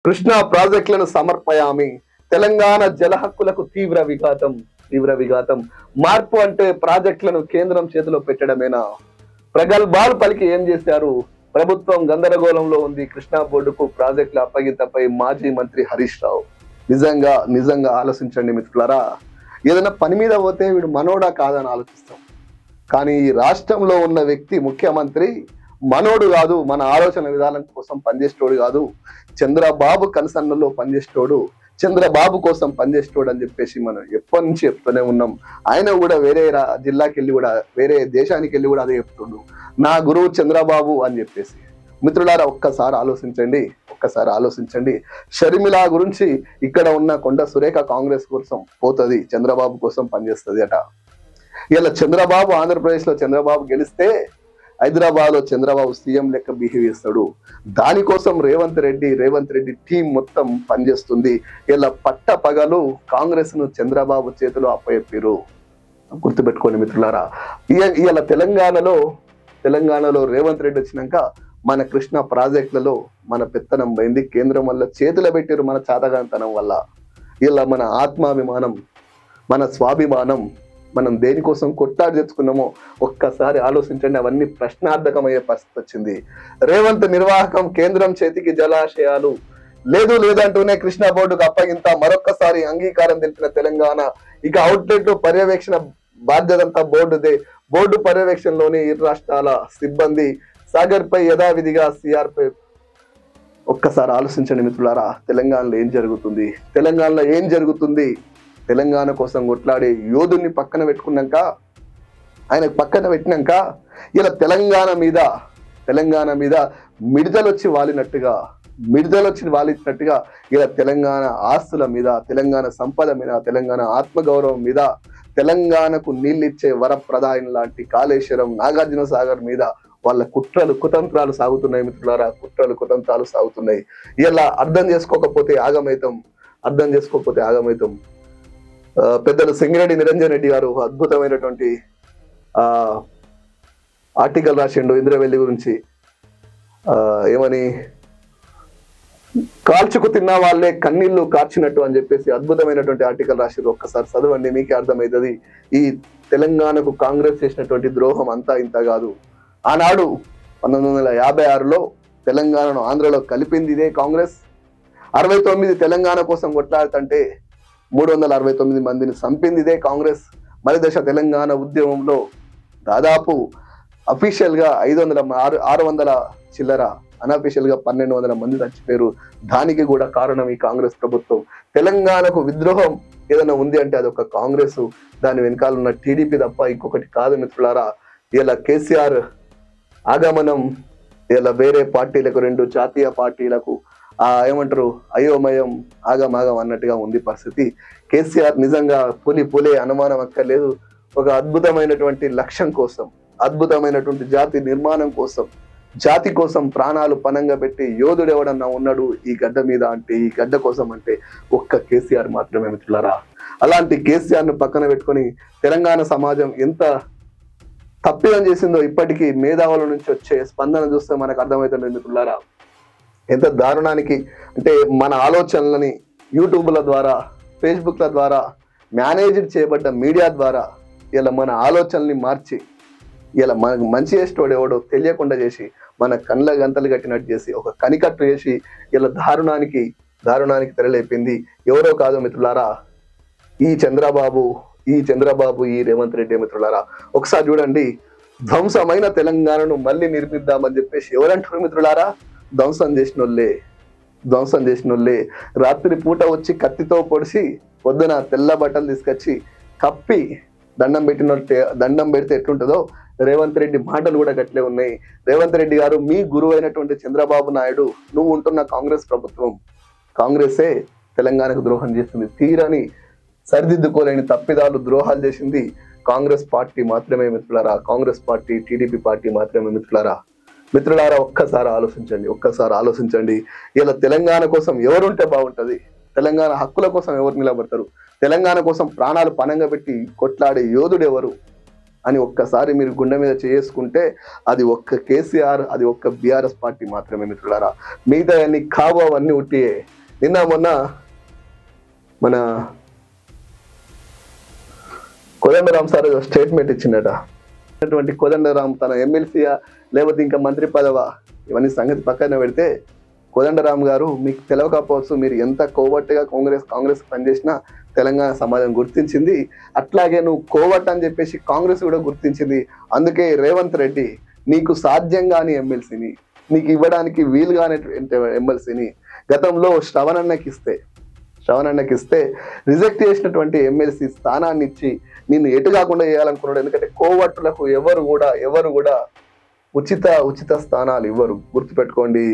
కృష్ణా ప్రాజెక్టులను సమర్పయామి. తెలంగాణ జల హక్కులకు తీవ్ర విఘాతం. మార్పు అంటే ప్రాజెక్టులను కేంద్రం చేతిలో పెట్టడమేనా? ప్రగల్భాలు పలికి ఏం చేశారు? ప్రభుత్వం గందరగోళంలో ఉంది. కృష్ణా బోర్డుకు ప్రాజెక్టుల అప్పగింతపై మాజీ మంత్రి హరీష్ రావు. నిజంగా ఆలోచించండి మిత్రులారా. ఏదైనా పని మీద పోతే వీడు మనోడా కాదని ఆలోచిస్తాం. కానీ ఈ రాష్ట్రంలో ఉన్న వ్యక్తి ముఖ్యమంత్రి మనోడు కాదు, మన ఆలోచన విధానం కోసం పనిచేసేటోడు కాదు, చంద్రబాబు కన్సర్న్లో పనిచేసేటోడు, చంద్రబాబు కోసం పనిచేసేటోడు అని చెప్పేసి మనం ఎప్పటి నుంచి చెప్తూనే ఉన్నాం. ఆయన కూడా వేరే జిల్లాకి వెళ్ళి కూడా, వేరే దేశానికి వెళ్ళి కూడా అదే చెప్తుండు, నా గురువు చంద్రబాబు అని చెప్పేసి. మిత్రులారా, ఒక్కసారి ఆలోచించండి. షర్మిల గురించి ఇక్కడ ఉన్న కొండ సురేఖ కాంగ్రెస్ కోసం పోతుంది, చంద్రబాబు కోసం పనిచేస్తుంది అట. ఇలా చంద్రబాబు ఆంధ్రప్రదేశ్లో చంద్రబాబు గెలిస్తే హైదరాబాద్ లో చంద్రబాబు సీఎం లెక్క బిహేవ్ చేస్తాడు. దానికోసం రేవంత్ రెడ్డి టీం మొత్తం పనిచేస్తుంది. ఇలా పట్ట పగలు కాంగ్రెస్ ను చంద్రబాబు చేతిలో అప్పచెప్పారు. గుర్తుపెట్టుకోండి మిత్రులారా. ఇలా తెలంగాణలో రేవంత్ రెడ్డి వచ్చినాక మన కృష్ణా ప్రాజెక్టులలో మన పెత్తనం పోయింది. కేంద్రం వల్ల చేతులు పెట్టారు మన చాతగాంతనం వల్ల. ఇలా మన ఆత్మాభిమానం, మన స్వాభిమానం, మనం దేనికోసం కొట్లాడి తెచ్చుకున్నామో ఒక్కసారి ఆలోచించండి. అవన్నీ ప్రశ్నార్థకమయ్యే పరిస్థితి వచ్చింది. రేవంత్ నిర్వాహకం కేంద్రం చేతికి జలాశయాలు లేదంటూనే కృష్ణా బోర్డుకు అప్పగింత. మరొక్కసారి అంగీకారం తెలిపిన తెలంగాణ. ఇక అవుట్లెట్ పర్యవేక్షణ బాధ్యత అంతా బోర్డుదే. బోర్డు పర్యవేక్షణలోని ఇరు రాష్ట్రాల సిబ్బంది. సాగర్ పై యథావిధిగా సిఆర్ పై. ఒక్కసారి ఆలోచించండి మిత్రులారా. తెలంగాణలో ఏం జరుగుతుంది? తెలంగాణ కోసం కొట్లాడే యోధుని పక్కన పెట్టినాక ఇలా తెలంగాణ మీద మిడతలొచ్చి వాలినట్టుగా ఇలా తెలంగాణ ఆస్తుల మీద, తెలంగాణ సంపద మీద, తెలంగాణ ఆత్మగౌరవం మీద, తెలంగాణకు నీళ్ళిచ్చే వరప్రదాయం లాంటి కాళేశ్వరం, నాగార్జున సాగర్ మీద వాళ్ళ కుతంత్రాలు సాగుతున్నాయి మిత్రులారా. కుతంత్రాలు సాగుతున్నాయి. ఇలా అర్థం చేసుకోకపోతే ఆగమైతం. పెద్దలు సింగిరెడ్డి నిరంజన్ రెడ్డి గారు అద్భుతమైనటువంటి ఆర్టికల్ రాసిండు ఇంద్రవెల్లి గురించి. ఏమని, కాల్చుకు తిన్న వాళ్ళే కన్నీళ్లు కార్చినట్టు అని చెప్పేసి అద్భుతమైనటువంటి ఆర్టికల్ రాసిండు. ఒక్కసారి చదవండి, మీకే అర్థమవుతుంది. ఈ తెలంగాణకు కాంగ్రెస్ చేసినటువంటి ద్రోహం అంతా ఇంత కాదు. ఆనాడు 1956లో తెలంగాణను ఆంధ్రలో కలిపింది ఇదే కాంగ్రెస్. 69 తెలంగాణ కోసం కొట్లాడుతుంటే 369 మందిని చంపింది ఇదే కాంగ్రెస్. మరి దశ తెలంగాణ ఉద్యమంలో దాదాపు అఫీషియల్ గా 600 చిల్లర, అన్అఫీషియల్ గా 1200 మంది చచ్చిపోయారు. దానికి కూడా కారణం ఈ కాంగ్రెస్ ప్రభుత్వం. తెలంగాణకు విద్రోహం ఏదైనా ఉంది అంటే అదొక కాంగ్రెస్, దాని వెనకాల ఉన్న టీడీపీ తప్ప ఇంకొకటి కాదు మిత్రులారా. ఇలా కేసీఆర్ ఆగమనం ఇలా వేరే పార్టీలకు, 2 జాతీయ పార్టీలకు ఏమంటారు, అయోమయం, ఆగమాగం అన్నట్టుగా ఉంది పరిస్థితి. కేసీఆర్ నిజంగా పులే అనుమానం అక్కర్లేదు. ఒక అద్భుతమైనటువంటి లక్ష్యం కోసం, అద్భుతమైనటువంటి జాతి నిర్మాణం కోసం, జాతి కోసం ప్రాణాలు పనంగా పెట్టి యోధుడు ఎవడన్నా ఉన్నాడు ఈ గడ్డ మీద అంటే, ఈ గడ్డ కోసం అంటే ఒక్క కేసీఆర్ మాత్రమే మిత్రులారా. అలాంటి కేసీఆర్ ను పక్కన పెట్టుకొని తెలంగాణ సమాజం ఎంత తప్పిదం చేసిందో ఇప్పటికీ మేధావుల నుంచి వచ్చే స్పందన చూస్తే మనకు అర్థమవుతుంది మిత్రులారా. ఎంత దారుణానికి అంటే, మన ఆలోచనలని యూట్యూబ్ల ద్వారా, ఫేస్బుక్ల ద్వారా మేనేజ్డ్ చేయబడ్డ మీడియా ద్వారా ఇలా మన ఆలోచనల్ని మార్చి, ఇలా మనకు మంచి చేసేటోడు ఎవడో తెలియకుండా చేసి, మన కళ్ళ గంతలు కట్టినట్టు చేసి, ఒక కనికట్టు చేసి ఇలా దారుణానికి తెరలేపింది ఎవరో కాదు మిత్రులారా, ఈ చంద్రబాబు, ఈ రేవంత్ రెడ్డి మిత్రులారా. ఒకసారి చూడండి, ధ్వంసమైన తెలంగాణను మళ్ళీ నిర్మిద్దామని చెప్పేసి ఎవరంటారు మిత్రులారా? ధ్వంసం చేసినోళ్ళే. రాత్రి పూట వచ్చి కత్తితో పొడిచి పొద్దున తెల్ల బట్టలు తీసుకొచ్చి కప్పి దండం పెడితే ఎట్లుంటుందో రేవంత్ రెడ్డి మాటలు కూడా గట్లే ఉన్నాయి. రేవంత్ రెడ్డి గారు, మీ గురువు అయినటువంటి చంద్రబాబు నాయుడు, నువ్వు ఉంటున్న కాంగ్రెస్ ప్రభుత్వం, కాంగ్రెసే తెలంగాణకు ద్రోహం చేస్తుంది. తీరని సరిదిద్దుకోలేని తప్పిదాలు, ద్రోహాలు చేసింది కాంగ్రెస్ పార్టీ మాత్రమే మిత్రులారా. కాంగ్రెస్ పార్టీ, టీడీపీ పార్టీ మాత్రమే మిత్రులారా. ఒక్కసారి ఆలోచించండి. ఇలా తెలంగాణ కోసం ఎవరుంటే బాగుంటది? తెలంగాణ హక్కుల కోసం ఎవరు నిలబడతారు? తెలంగాణ కోసం ప్రాణాలు పణంగా పెట్టి కొట్లాడే యోధుడు ఎవరు? అని ఒక్కసారి మీరు గుండె మీద చేసుకుంటే అది ఒక్క కేసీఆర్, అది ఒక్క బీఆర్ఎస్ పార్టీ మాత్రమే మిత్రులారా. మిగతా అన్ని కావు, అవన్నీ ఉట్టియే. నిన్న మొన్న మన కోదండరామ్ సార్ స్టేట్మెంట్ ఇచ్చిండట. కోదండరామ్ తన ఎమ్మెల్సీయా లేకపోతే ఇంకా మంత్రి పదవా, ఇవన్నీ సంగతి పక్కన పెడితే, కోదండరామ్ గారు మీకు తెలవకపోవచ్చు, మీరు ఎంత కోవట్టుగా కాంగ్రెస్ పనిచేసినా తెలంగాణ సమాజం గుర్తించింది. అట్లాగే నువ్వు కోవట్ అని చెప్పేసి కాంగ్రెస్ కూడా గుర్తించింది. అందుకే రేవంత్ రెడ్డి నీకు సాధ్యం కాని ఎమ్మెల్సీని, నీకు ఇవ్వడానికి వీలుగానే ఎమ్మెల్సీని గతంలో శ్రవణన్నకి ఇస్తే రిజెక్ట్ చేసినటువంటి ఎమ్మెల్సీ స్థానాన్ని ఇచ్చి నిన్ను ఎటు కాకుండా చేయాలనుకున్నాడు. ఎందుకంటే కోవట్టులకు ఎవరు కూడా ఉచిత స్థానాలు ఇవ్వరు, గుర్తుపెట్టుకోండి.